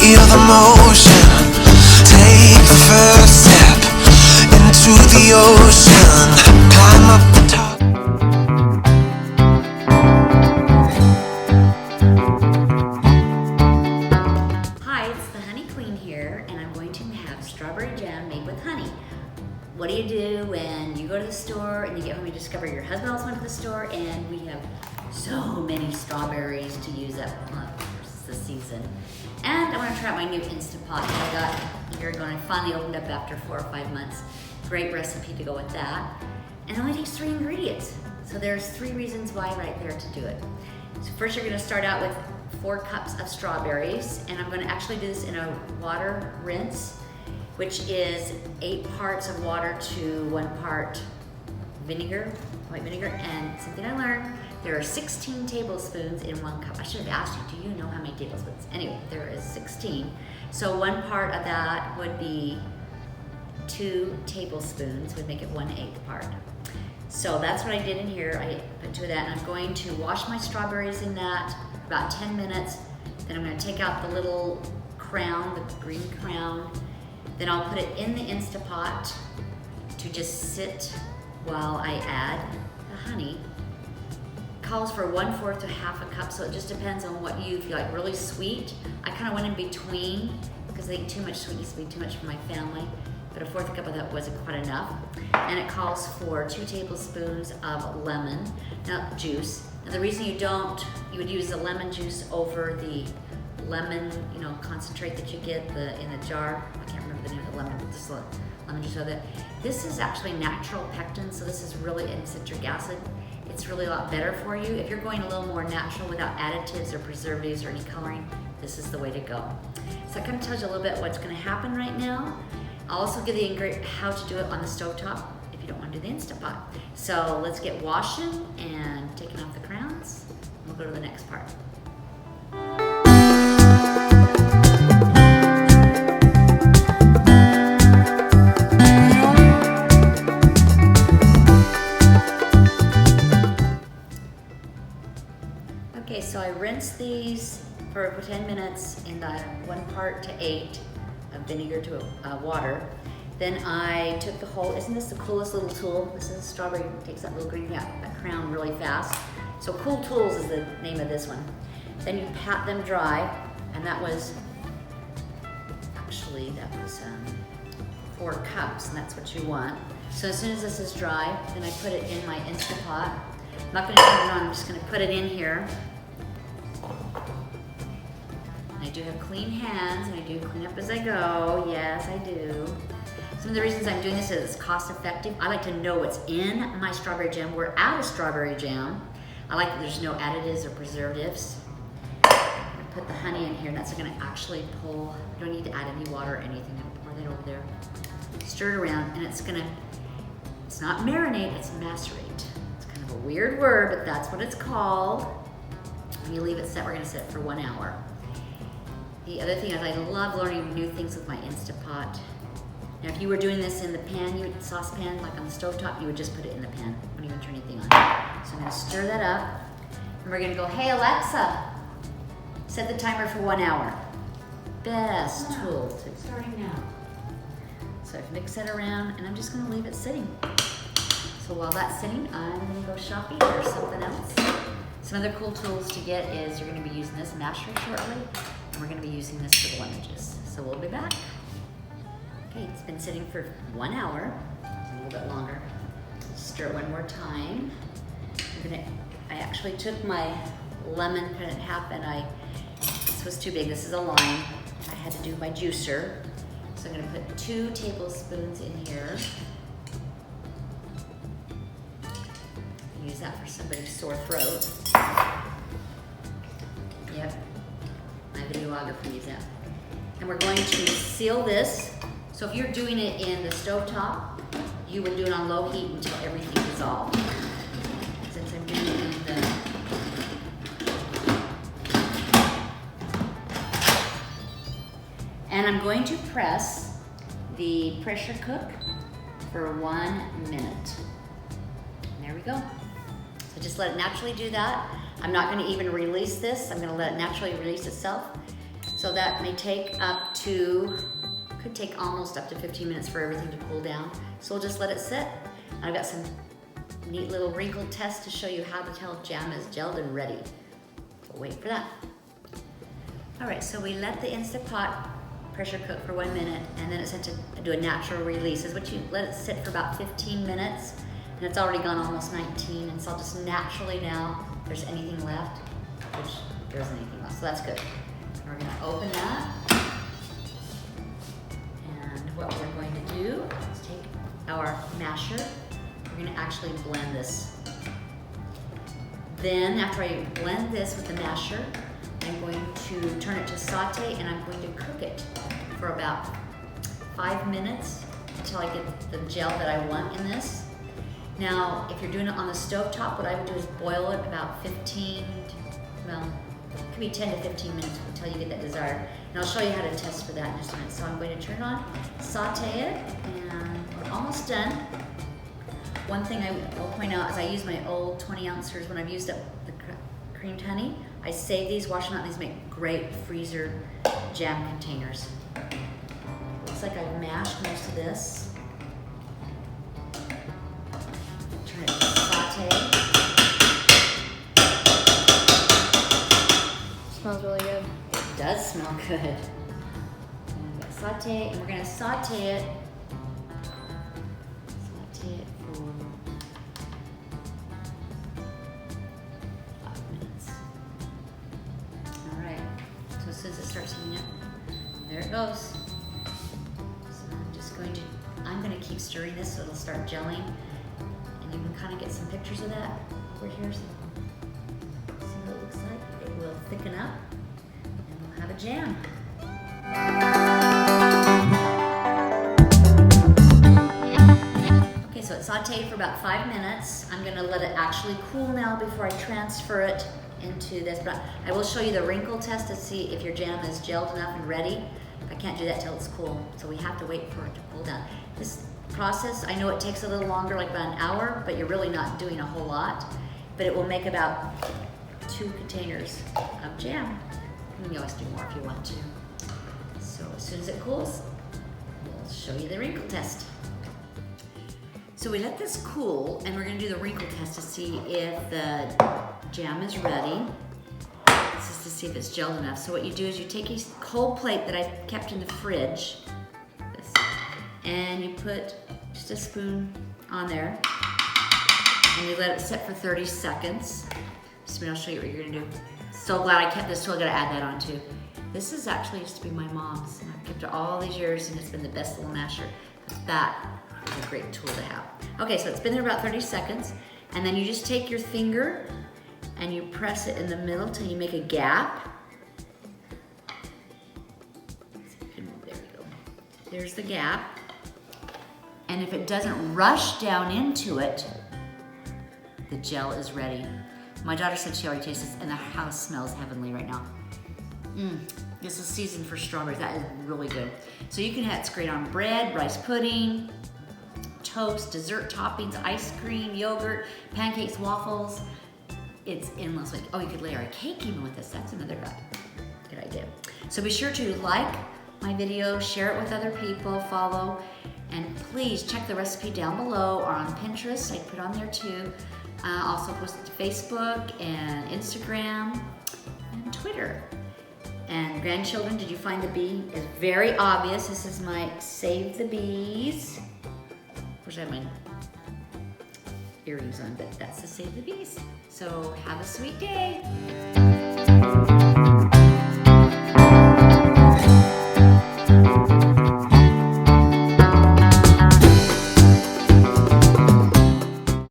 Feel the motion. Take the first step into the ocean. Climb up the top. Hi, it's the Honey Queen here, and I'm going to have strawberry jam made with honey. What do you do when you go to the store and you get home, you discover your husband also went to the store, and we have so many strawberries to use up this season. And I want to try out my new Instant Pot that I got a year ago and I finally opened up after 4 or 5 months. Great recipe to go with that. And it only takes 3 ingredients. So there's 3 reasons why right there to do it. So first you're going to start out with 4 cups of strawberries, and I'm going to actually do this in a water rinse, which is 8 parts of water to 1 part vinegar, white vinegar. And something I learned, there are 16 tablespoons in 1 cup. I should have asked you, do you know how many tablespoons? Anyway, there is 16. So 1 part of that would be 2 tablespoons, would make it 1/8 part. So that's what I did in here. I put 2 of that, and I'm going to wash my strawberries in that about 10 minutes. Then I'm going to take out the little crown, the green crown. Then I'll put it in the Instant Pot to just sit while I add the honey. Calls for 1/4 to 1/2 cup, so it just depends on what you feel like. Really sweet, I kind of went in between because I think too much sweetness would be too much for my family, but 1/4 cup of that wasn't quite enough. And it calls for 2 tablespoons of lemon juice. Now the reason you would use the lemon juice over the lemon, concentrate that you get in the jar. I can't remember the name of the lemon juice of it. This is actually natural pectin, so this is really in citric acid. It's really a lot better for you. If you're going a little more natural without additives or preservatives or any coloring, this is the way to go. So that kind of tells you a little bit what's going to happen right now. I'll also give you how to do it on the stovetop if you don't want to do the Instant Pot. So let's get washing and taking off the crowns. We'll go to the next part. Okay, so I rinsed these for 10 minutes in the 1 part to 8 of vinegar to water. Then I took the whole, isn't this the coolest little tool? This is a strawberry, it takes that little green crown really fast. So Cool Tools is the name of this one. Then you pat them dry, and that was 4 cups, and that's what you want. So as soon as this is dry, then I put it in my Instant Pot. I'm not gonna turn it on, I'm just gonna put it in here. I do have clean hands, and I do clean up as I go. Yes, I do. Some of the reasons I'm doing this is it's cost effective. I like to know what's in my strawberry jam. We're out of strawberry jam. I like that there's no additives or preservatives. I'm gonna put the honey in here, and that's gonna actually pull. You don't need to add any water or anything. I'm gonna pour that over there. Stir it around, and it's not marinate, it's macerate. It's kind of a weird word, but that's what it's called. When you leave it set, we're gonna set it for 1 hour. The other thing is I love learning new things with my Instant Pot. Now if you were doing this in the pan, saucepan, like on the stovetop, you would just put it in the pan. Don't even turn anything on. So I'm gonna stir that up. And we're gonna go, hey Alexa, set the timer for 1 hour. Best tool to Starting now. So I've mixed that around, and I'm just gonna leave it sitting. So while that's sitting, I'm gonna go shopping for something else. Some other cool tools to get is you're gonna be using this masher shortly, and we're gonna be using this for the lemon juice. So we'll be back. Okay, it's been sitting for 1 hour, a little bit longer. Stir it one more time. I actually took my lemon, cut it in half, and this was too big, this is a lime. I had to do my juicer. So I'm gonna put 2 tablespoons in here. Use that for somebody's sore throat. Yep, my videographer used that. And we're going to seal this. So if you're doing it in the stovetop, you would do it on low heat until everything dissolved. Since I'm doing it in the and I'm going to press the pressure cook for 1 minute. And there we go. So just let it naturally do that. I'm not gonna even release this. I'm gonna let it naturally release itself. So that may take could take almost up to 15 minutes for everything to cool down. So we'll just let it sit. I've got some neat little wrinkle tests to show you how to tell if jam is gelled and ready. So wait for that. All right, so we let the Instant Pot pressure cook for 1 minute, and then it's set to do a natural release. Is what you let it sit for about 15 minutes, and it's already gone almost 19, and so I'll just naturally now, if there's anything left, which there isn't anything left, so that's good. We're gonna open that, and what we're going to do is take our masher. We're gonna actually blend this. Then after I blend this with the masher, I'm going to turn it to saute, and I'm going to cook it for about 5 minutes until I get the gel that I want in this. Now, if you're doing it on the stove top, what I would do is boil it about 15, well, it could be 10 to 15 minutes until you get that desired. And I'll show you how to test for that in just a minute. So I'm going to turn it on, saute it, and we're almost done. One thing I will point out is I use my old 20 ouncers when I've used up the creamed honey. I save these, wash them out, these make great freezer jam containers. Looks like I've mashed most of this. Turn it to saute. Smells really good. It does smell good. And we're gonna saute, and we're gonna saute it. Saute it for 5 minutes. All right. So as soon as it starts heating up, there it goes. So I'm gonna keep stirring this so it'll start gelling, and you can kind of get some pictures of that over here. So see what it looks like. It will thicken up, and we'll have a jam. Okay, so it's sauteed for about 5 minutes. I'm gonna let it actually cool now before I transfer it into this, but I will show you the wrinkle test to see if your jam is gelled enough and ready. I can't do that till it's cool, so we have to wait for it to cool down. This process, I know it takes a little longer, like about an hour, but you're really not doing a whole lot. But it will make about 2 containers of jam. You can always do more if you want to. So as soon as it cools, we'll show you the wrinkle test. So we let this cool, and we're gonna do the wrinkle test to see if the jam is ready. This is to see if it's gelled enough. So what you do is you take a cold plate that I kept in the fridge, and you put just a spoon on there, and you let it sit for 30 seconds. Just a minute, I'll show you what you're gonna do. So glad I kept this tool, I gotta add that on too. This is actually used to be my mom's, and I've kept it all these years, and it's been the best little masher. That is a great tool to have. Okay, so it's been there about 30 seconds, and then you just take your finger and you press it in the middle till you make a gap. There we go. There's the gap. And if it doesn't rush down into it, the gel is ready. My daughter said she already tastes this, and the house smells heavenly right now. This is seasoned for strawberries. That is really good. So you can have, it's great on bread, rice pudding, toast, dessert toppings, ice cream, yogurt, pancakes, waffles. It's endless. Oh, you could layer a cake even with this. That's another good idea. So be sure to like my video, share it with other people, follow, and please check the recipe down below or on Pinterest. I put on there too. Also post it to Facebook and Instagram and Twitter. And grandchildren, did you find the bee? It's very obvious. This is my Save the Bees. Of course, I have my earrings on, but that's the Save the Bees. So have a sweet day.